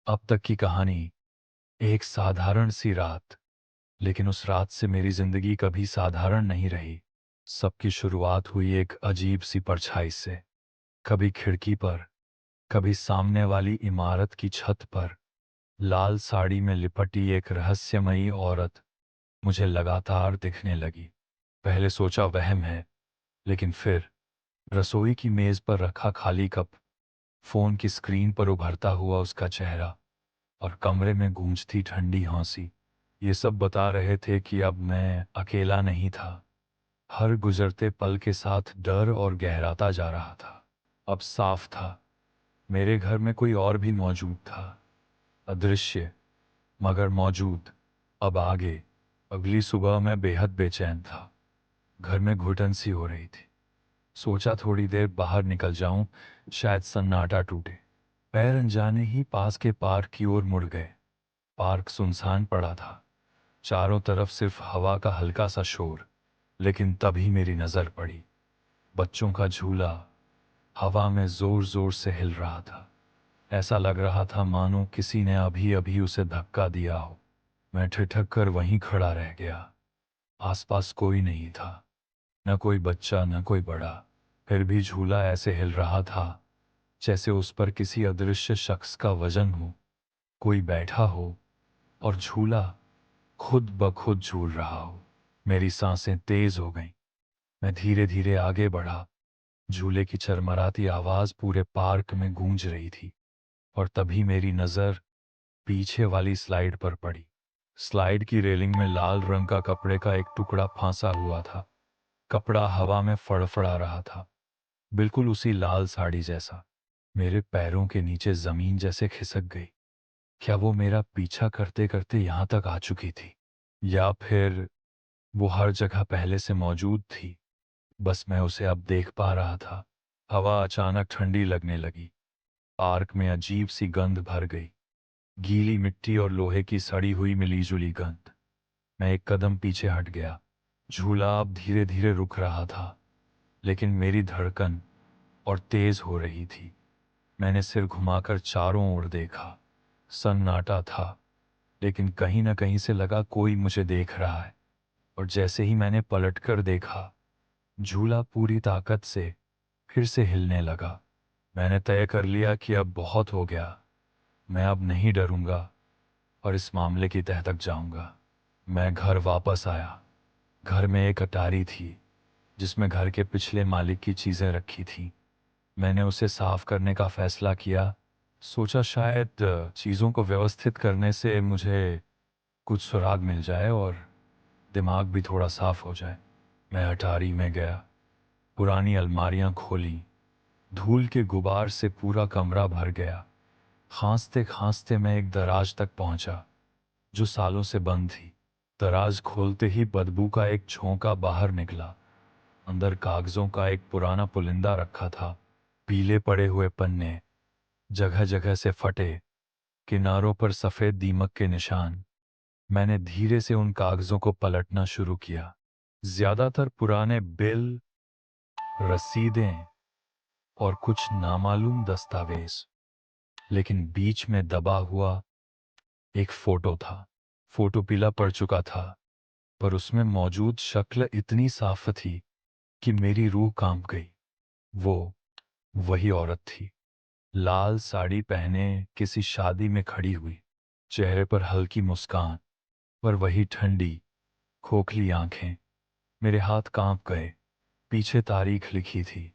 अब तक की कहानी एक साधारण सी रात। लेकिन उस रात से मेरी जिंदगी कभी साधारण नहीं रही। सबकी शुरुआत हुई एक अजीब सी परछाई से। कभी खिड़की पर, कभी सामने वाली इमारत की छत पर। लाल साड़ी में लिपटी एक रहस्यमयी औरत मुझे लगातार दिखने लगी। पहले सोचा वहम है, लेकिन फिर रसोई की मेज पर रखा खाली कप, फोन की स्क्रीन पर उभरता हुआ उसका चेहरा और कमरे में गूंजती ठंडी हंसी, ये सब बता रहे थे कि अब मैं अकेला नहीं था। हर गुजरते पल के साथ डर और गहराता जा रहा था। अब साफ था, मेरे घर में कोई और भी मौजूद था। अदृश्य मगर मौजूद। अब आगे, अगली सुबह मैं बेहद बेचैन था। घर में घुटन सी हो रही थी। सोचा थोड़ी देर बाहर निकल जाऊं, शायद सन्नाटा टूटे। पैर अनजाने ही पास के पार्क की ओर मुड़ गए। पार्क सुनसान पड़ा था, चारों तरफ सिर्फ हवा का हल्का सा शोर। लेकिन तभी मेरी नजर पड़ी। बच्चों का झूला हवा में जोर जोर से हिल रहा था। ऐसा लग रहा था मानो किसी ने अभी अभी उसे धक्का दिया हो। मैं ठिठक कर वहीं खड़ा रह गया। आसपास कोई नहीं था, न कोई बच्चा न कोई बड़ा। फिर भी झूला ऐसे हिल रहा था जैसे उस पर किसी अदृश्य शख्स का वजन हो। कोई बैठा हो और झूला खुद ब खुद झूल रहा हो। मेरी सांसें तेज हो गईं। मैं धीरे धीरे आगे बढ़ा। झूले की चरमराती आवाज पूरे पार्क में गूंज रही थी। और तभी मेरी नजर पीछे वाली स्लाइड पर पड़ी। स्लाइड की रेलिंग में लाल रंग का कपड़े का एक टुकड़ा फांसा हुआ था। कपड़ा हवा में फड़फड़ा रहा था, बिल्कुल उसी लाल साड़ी जैसा। मेरे पैरों के नीचे जमीन जैसे खिसक गई। क्या वो मेरा पीछा करते करते यहां तक आ चुकी थी, या फिर वो हर जगह पहले से मौजूद थी, बस मैं उसे अब देख पा रहा था। हवा अचानक ठंडी लगने लगी। पार्क में अजीब सी गंध भर गई, गीली मिट्टी और लोहे की सड़ी हुई मिलीजुली गंध। मैं एक कदम पीछे हट गया। झूला अब धीरे धीरे रुक रहा था, लेकिन मेरी धड़कन और तेज हो रही थी। मैंने सिर घुमाकर चारों ओर देखा। सन्नाटा था, लेकिन कहीं ना कहीं से लगा कोई मुझे देख रहा है। और जैसे ही मैंने पलटकर देखा, झूला पूरी ताकत से फिर से हिलने लगा। मैंने तय कर लिया कि अब बहुत हो गया। मैं अब नहीं डरूंगा और इस मामले की तह तक जाऊंगा। मैं घर वापस आया। घर में एक अटारी थी जिसमें घर के पिछले मालिक की चीजें रखी थीं। मैंने उसे साफ करने का फैसला किया। सोचा शायद चीजों को व्यवस्थित करने से मुझे कुछ सुराग मिल जाए और दिमाग भी थोड़ा साफ हो जाए। मैं अटारी में गया, पुरानी अलमारियां खोली। धूल के गुबार से पूरा कमरा भर गया। खांसते खांसते मैं एक दराज तक पहुंचा जो सालों से बंद थी। दराज खोलते ही बदबू का एक झोंका बाहर निकला। अंदर कागजों का एक पुराना पुलिंदा रखा था। पीले पड़े हुए पन्ने, जगह जगह से फटे, किनारों पर सफेद दीमक के निशान। मैंने धीरे से उन कागजों को पलटना शुरू किया। ज्यादातर पुराने बिल, रसीदें और कुछ नामालूम दस्तावेज। लेकिन बीच में दबा हुआ एक फोटो था। फोटो पीला पड़ चुका था, पर उसमें मौजूद शक्ल इतनी साफ थी कि मेरी रूह कांप गई। वो वही औरत थी, लाल साड़ी पहने किसी शादी में खड़ी हुई, चेहरे पर हल्की मुस्कान, पर वही ठंडी खोखली आंखें। मेरे हाथ कांप गए। पीछे तारीख लिखी थी,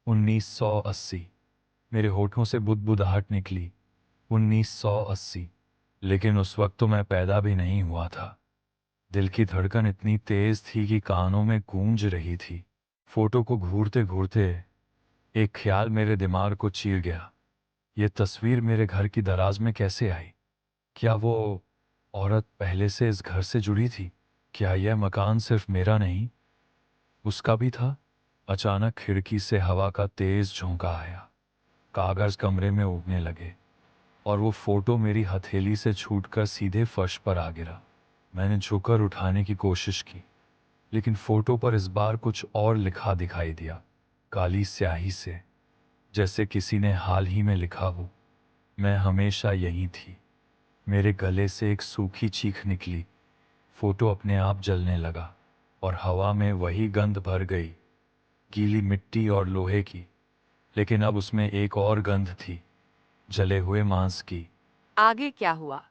1980। मेरे होठों से बुदबुदाहट निकली। 1980। लेकिन उस वक्त तो मैं पैदा भी नहीं हुआ था। दिल की धड़कन इतनी तेज थी कि कानों में गूंज रही थी। फोटो को घूरते घूरते एक ख्याल मेरे दिमाग को चीर गया। ये तस्वीर मेरे घर की दराज में कैसे आई? क्या वो औरत पहले से इस घर से जुड़ी थी? क्या यह मकान सिर्फ मेरा नहीं, उसका भी था? अचानक खिड़की से हवा का तेज झोंका आया। कागज कमरे में उड़ने लगे और वो फोटो मेरी हथेली से छूटकर सीधे फर्श पर आ गिरा। मैंने झुककर उठाने की कोशिश की, लेकिन फोटो पर इस बार कुछ और लिखा दिखाई दिया, काली स्याही से, जैसे किसी ने हाल ही में लिखा हो। मैं हमेशा यहीं थी। मेरे गले से एक सूखी चीख निकली। फोटो अपने आप जलने लगा और हवा में वही गंध भर गई, गीली मिट्टी और लोहे की। लेकिन अब उसमें एक और गंध थी, जले हुए मांस की। आगे क्या हुआ?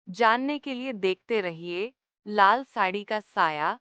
जानने के लिए देखते रहिए लाल साड़ी का साया,